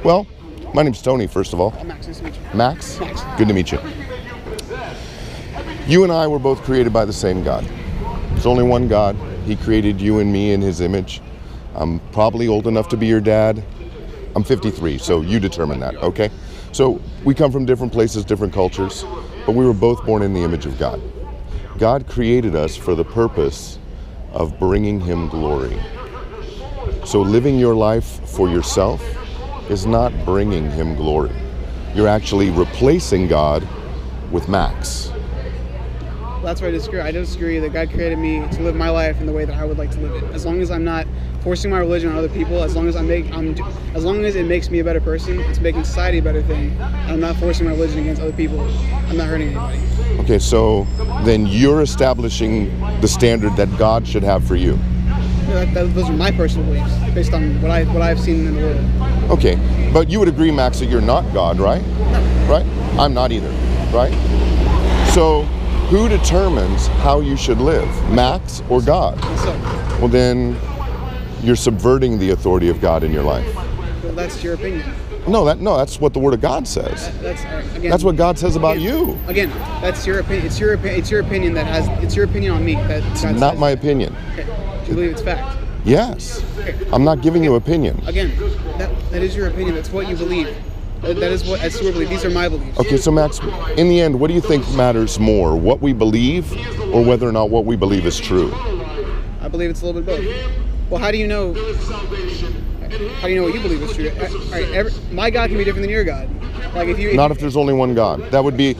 Well, my name's Tony, first of all. Max, nice to meet you. Max? Max. Good to meet you. You and I were both created by the same God. There's only one God. He created you and me in his image. I'm probably old enough to be your dad. I'm 53, so you determine that, okay? So we come from different places, different cultures, but we were both born in the image of God. God created us for the purpose of bringing him glory. So living your life for yourself is not bringing him glory. You're actually replacing God with Max. That's where I disagree. I disagree that God created me to live my life in the way that I would like to live it. As long as I'm not forcing my religion on other people, as long as as long as it makes me a better person, it's making society a better thing. I'm not forcing my religion against other people. I'm not hurting anybody. Okay, so then you're establishing the standard that God should have for you. Those are my personal beliefs, based on what I've seen in the world. Okay, but you would agree, Max, that you're not God, right? No. Right? I'm not either, right? So who determines how you should live, Max or God? Myself. Well, then you're subverting the authority of God in your life. Well, that's your opinion. No, that's what the Word of God says. That's what God says about you. Again, that's your opinion. It's your opinion it's your opinion on me. It's not my opinion. Okay. Do you believe it's fact? Yes. Okay. I'm not giving you opinion. Again, that is your opinion. That's what you believe. That's your belief. These are my beliefs. Okay, so Max, in the end, what do you think matters more, what we believe or whether or not what we believe is true? I believe it's a little bit both. Well, how do you know what you believe is true? All right, my God can be different than your God. Like if there's only one God. That would be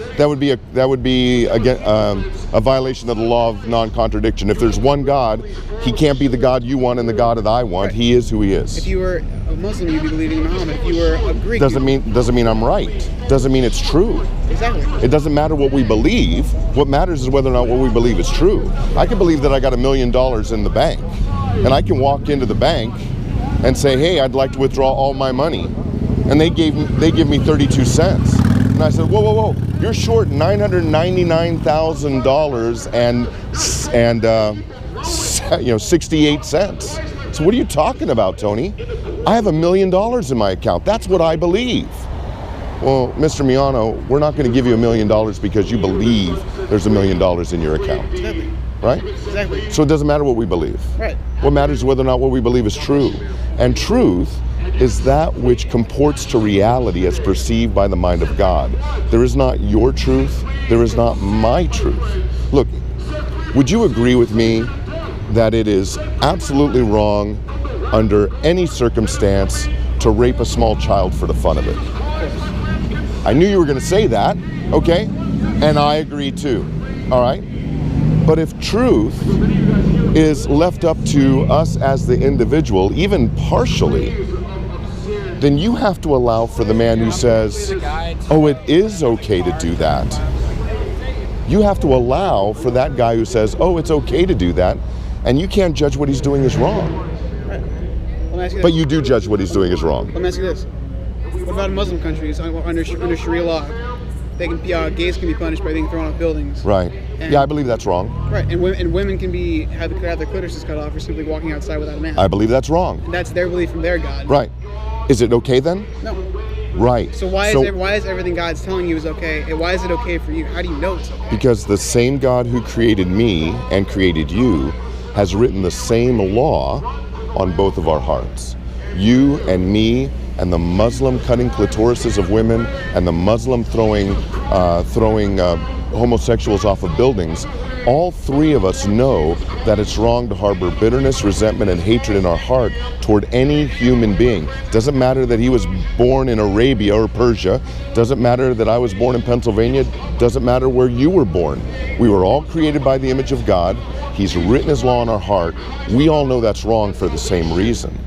a violation of the law of non-contradiction. If there's one God, he can't be the God you want and the God that I want. Right. He is who he is. If you were a Muslim, you'd be believing in Muhammad. If you were a Greek, doesn't mean I'm right. Doesn't mean it's true. Exactly. It doesn't matter what we believe. What matters is whether or not what we believe is true. I can believe that I got $1 million in the bank, and I can walk into the bank and say, "Hey, I'd like to withdraw all my money," and they give me 32 cents. And I said, whoa, you're short $999,000 and 68 cents. So what are you talking about, Tony? I have $1 million in my account. That's what I believe. Well, Mr. Miano, we're not going to give you $1 million because you believe there's $1 million in your account. Exactly. Right? Exactly. So it doesn't matter what we believe. Right. What matters is whether or not what we believe is true. And truth is that which comports to reality as perceived by the mind of God. There is not your truth. There is not my truth. Look, would you agree with me that it is absolutely wrong under any circumstance to rape a small child for the fun of it? I knew you were going to say that, okay? And I agree too, all right? But if truth is left up to us as the individual, even partially, then you have to allow for the man who says, oh, it is okay to do that. You have to allow for that guy who says, oh, it's okay to do that, and you can't judge what he's doing is wrong. Right. But you do judge what he's doing is wrong. Let me ask you this. What about in Muslim countries under Sharia law? Gays can be punished by being thrown off buildings. Right. Yeah, I believe that's wrong. Right, and women can have their clitorises cut off for simply walking outside without a man. I believe that's wrong. And that's their belief from their God. Right. Is it okay then? No. Right. So why is everything God's telling you is okay? And why is it okay for you? How do you know it's okay? Because the same God who created me and created you has written the same law on both of our hearts. You and me and the Muslim cutting clitorises of women and the Muslim throwing homosexuals off of buildings, all three of us know that it's wrong to harbor bitterness, resentment, and hatred in our heart toward any human being. Doesn't matter that he was born in Arabia or Persia. Doesn't matter that I was born in Pennsylvania. Doesn't matter where you were born. We were all created by the image of God. He's written his law in our heart. We all know that's wrong for the same reason.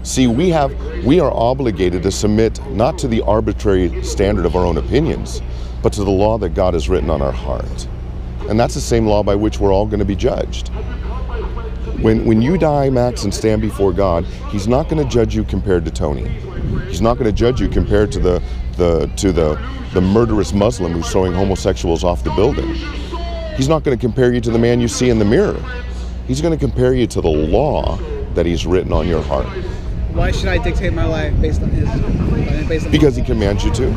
See, we are obligated to submit not to the arbitrary standard of our own opinions, but to the law that God has written on our heart. And that's the same law by which we're all going to be judged. When you die, Max, and stand before God, he's not going to judge you compared to Tony. He's not going to judge you compared to the murderous Muslim who's throwing homosexuals off the building. He's not going to compare you to the man you see in the mirror. He's going to compare you to the law that he's written on your heart. Why should I dictate my life based on his? Based on Because he commands you to.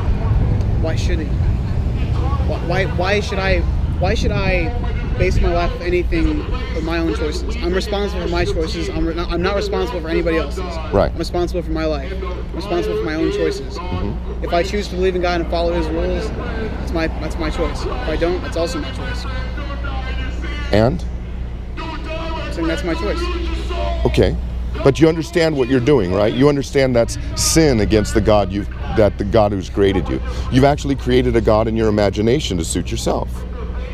Why should he? Why should I? Why should I base my life on anything but my own choices? I'm responsible for my choices. I'm not responsible for anybody else's. Right. I'm responsible for my life. I'm responsible for my own choices. If I choose to believe in God and follow His rules, that's my choice. If I don't, that's also my choice. And? I'm saying that's my choice. Okay. But you understand what you're doing, right? You understand that's sin against the God the God who's created you. You've actually created a God in your imagination to suit yourself.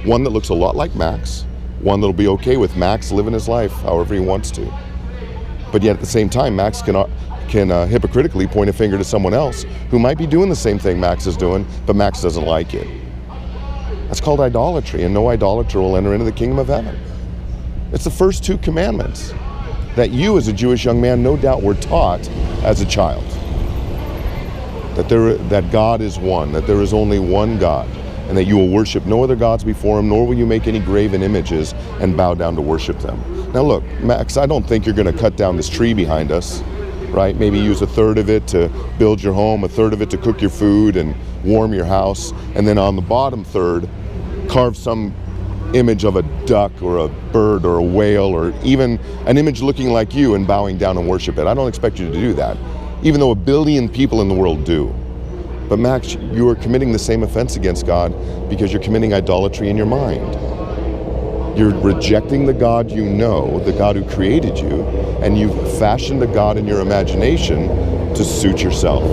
One that looks a lot like Max, one that'll be okay with Max living his life however he wants to. But yet at the same time, Max can hypocritically point a finger to someone else who might be doing the same thing Max is doing, but Max doesn't like it. That's called idolatry, and no idolater will enter into the kingdom of heaven. It's the first 2 commandments that you as a Jewish young man no doubt were taught as a child. That God is one, that there is only one God, and that you will worship no other gods before him, nor will you make any graven images and bow down to worship them. Now look, Max, I don't think you're going to cut down this tree behind us, right? Maybe use a third of it to build your home, a third of it to cook your food and warm your house, and then on the bottom third, carve some image of a duck or a bird or a whale or even an image looking like you and bowing down and worship it. I don't expect you to do that, even though 1 billion people in the world do. But Max, you are committing the same offense against God because you're committing idolatry in your mind. You're rejecting the God you know, the God who created you, and you've fashioned a God in your imagination to suit yourself.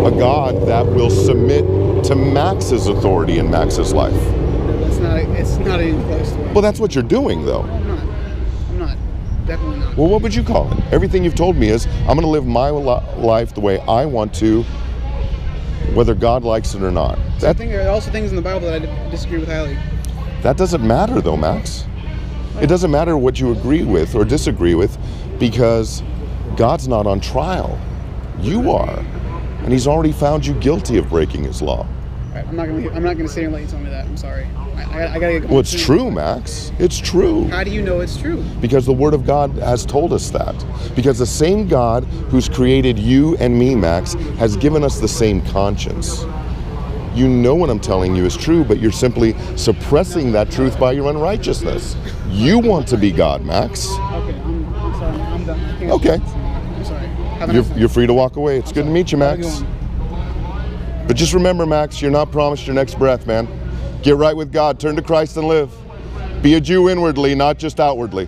A God that will submit to Max's authority in Max's life. It's not even close to it. Well, that's what you're doing, though. I'm not. Definitely not. Well, what would you call it? Everything you've told me is, I'm going to live my life the way I want to, whether God likes it or not. I think there are also things in the Bible that I disagree with highly. That doesn't matter, though, Max. It doesn't matter what you agree with or disagree with, because God's not on trial. You are. And he's already found you guilty of breaking his law. Right, I'm not gonna sit here and let you tell me that. I'm sorry. I gotta get going. Well, it's true, Max. It's true. How do you know it's true? Because the Word of God has told us that. Because the same God who's created you and me, Max, has given us the same conscience. You know what I'm telling you is true, but you're simply suppressing that truth by your unrighteousness. You want to be God, Max. Okay, I'm sorry. I'm done. Okay. I'm sorry. You're free to walk away. It's good to meet you, Max. But just remember, Max, you're not promised your next breath, man. Get right with God. Turn to Christ and live. Be a Jew inwardly, not just outwardly.